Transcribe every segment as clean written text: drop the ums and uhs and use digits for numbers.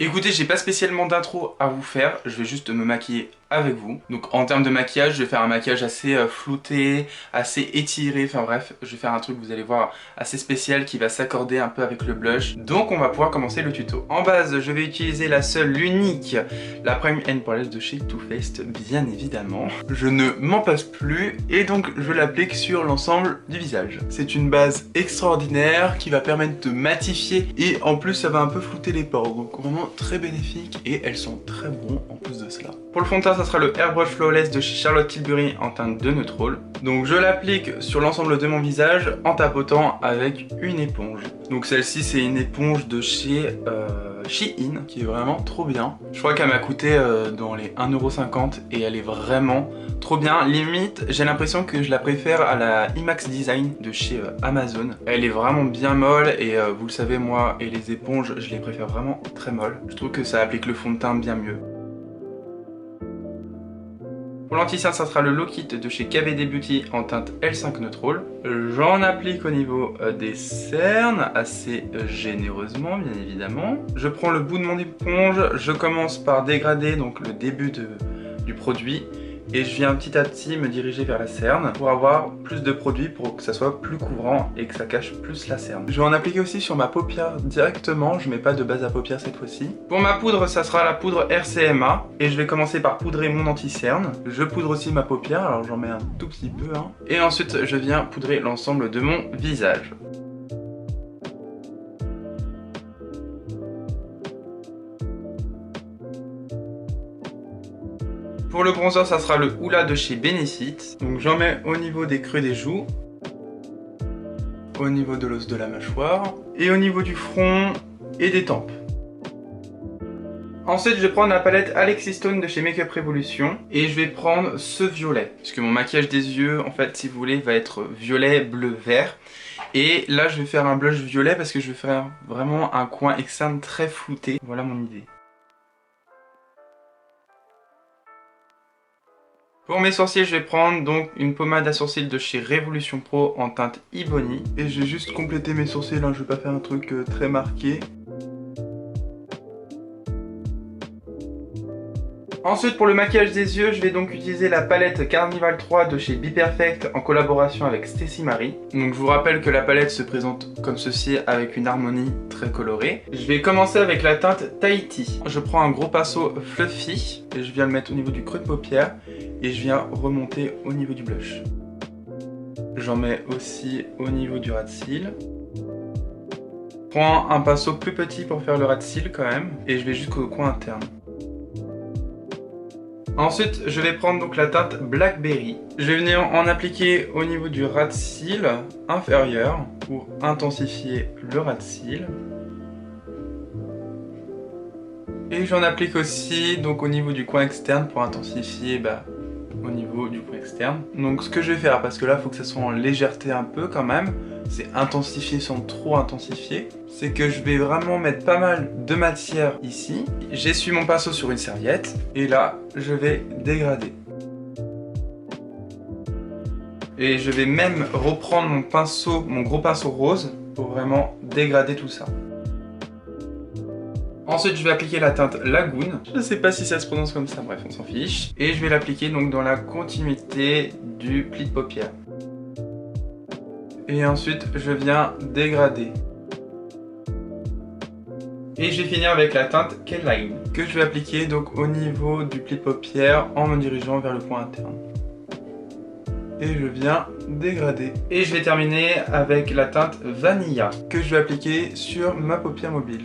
Écoutez, j'ai pas spécialement d'intro à vous faire, je vais juste me maquiller avec vous. Donc en termes de maquillage, je vais faire un maquillage assez flouté, assez étiré, enfin bref, je vais faire un truc, vous allez voir, assez spécial qui va s'accorder un peu avec le blush. Donc on va pouvoir commencer le tuto. En base, je vais utiliser la seule, l'unique, la Prime N Poreless de chez Too Faced, bien évidemment. Je ne m'en passe plus et donc je l'applique sur l'ensemble du visage. C'est une base extraordinaire qui va permettre de matifier et en plus ça va un peu flouter les pores, donc vraiment très bénéfique et elles sont très bonnes en plus de cela. Pour le fond de teint, ça sera le Airbrush Flawless de chez Charlotte Tilbury en teinte de Neutral. Donc je l'applique sur l'ensemble de mon visage en tapotant avec une éponge. Donc celle-ci c'est une éponge de chez Shein qui est vraiment trop bien. Je crois qu'elle m'a coûté dans les 1,50 € et elle est vraiment trop bien. Limite j'ai l'impression que je la préfère à la IMAX Design de chez Amazon. Elle est vraiment bien molle et vous le savez, moi et les éponges je les préfère vraiment très molles. Je trouve que ça applique le fond de teint bien mieux. Pour l'anti-cerne, ça sera le Low Kit de chez KVD Beauty en teinte L5 Neutral. J'en applique au niveau des cernes, assez généreusement bien évidemment. Je prends le bout de mon éponge, je commence par dégrader donc le début du produit. Et je viens petit à petit me diriger vers la cerne pour avoir plus de produit pour que ça soit plus couvrant et que ça cache plus la cerne. Je vais en appliquer aussi sur ma paupière directement, je mets pas de base à paupières cette fois-ci. Pour ma poudre, ça sera la poudre RCMA et je vais commencer par poudrer mon anti-cerne. Je poudre aussi ma paupière, alors j'en mets un tout petit peu. Et ensuite je viens poudrer l'ensemble de mon visage. Pour le bronzer, ça sera le Hoola de chez Benefit. Donc j'en mets au niveau des creux des joues, au niveau de l'os de la mâchoire, et au niveau du front et des tempes. Ensuite, je vais prendre la palette Alexis Stone de chez Makeup Revolution, et je vais prendre ce violet. Puisque mon maquillage des yeux, en fait, si vous voulez, va être violet, bleu, vert. Et là, je vais faire un blush violet parce que je vais faire vraiment un coin externe très flouté. Voilà mon idée. Pour mes sourcils, je vais prendre donc une pommade à sourcils de chez Revolution Pro en teinte Ebony. Et je vais juste compléter mes sourcils, je vais pas faire un truc très marqué. Ensuite, pour le maquillage des yeux, je vais donc utiliser la palette Carnival 3 de chez Be Perfect en collaboration avec Stacy Marie. Donc je vous rappelle que la palette se présente comme ceci avec une harmonie très colorée. Je vais commencer avec la teinte Tahiti. Je prends un gros pinceau fluffy et je viens le mettre au niveau du creux de paupière et je viens remonter au niveau du blush. J'en mets aussi au niveau du ras de cils. Je prends un pinceau plus petit pour faire le ras de cils quand même et je vais jusqu'au coin interne. Ensuite, je vais prendre donc la teinte Blackberry. Je vais venir en appliquer au niveau du ras de cils inférieur pour intensifier le ras de cils. Et j'en applique aussi donc au niveau du coin externe pour intensifier au niveau du coin externe. Donc ce que je vais faire, parce que là il faut que ça soit en légèreté un peu quand même, c'est intensifier sans trop intensifier, c'est que je vais vraiment mettre pas mal de matière ici. J'essuie mon pinceau sur une serviette et là je vais dégrader. Et je vais même reprendre mon pinceau, mon gros pinceau rose pour vraiment dégrader tout ça. Ensuite, je vais appliquer la teinte Lagoon. Je ne sais pas si ça se prononce comme ça, bref, on s'en fiche. Et je vais l'appliquer donc dans la continuité du pli de paupière. Et ensuite, je viens dégrader. Et je vais finir avec la teinte K-Line, que je vais appliquer donc au niveau du pli de paupière en me dirigeant vers le coin interne. Et je viens dégrader. Et je vais terminer avec la teinte Vanilla, que je vais appliquer sur ma paupière mobile.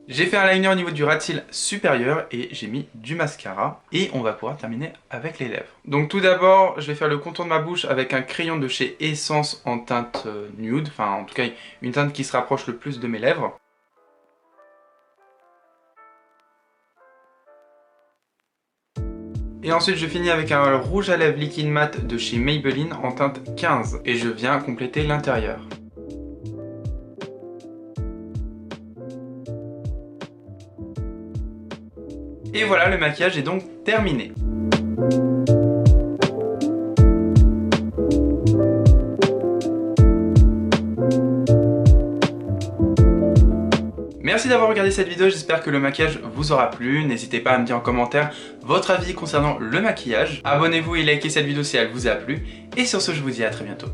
J'ai fait un liner au niveau du ras de cils supérieur et j'ai mis du mascara. Et on va pouvoir terminer avec les lèvres. Donc tout d'abord, je vais faire le contour de ma bouche avec un crayon de chez Essence en teinte nude. Enfin, en tout cas, une teinte qui se rapproche le plus de mes lèvres. Et ensuite, je finis avec un rouge à lèvres liquide mat de chez Maybelline en teinte 15. Et je viens compléter l'intérieur. Et voilà, le maquillage est donc terminé. Merci d'avoir regardé cette vidéo, j'espère que le maquillage vous aura plu. N'hésitez pas à me dire en commentaire votre avis concernant le maquillage. Abonnez-vous et likez cette vidéo si elle vous a plu. Et sur ce, je vous dis à très bientôt.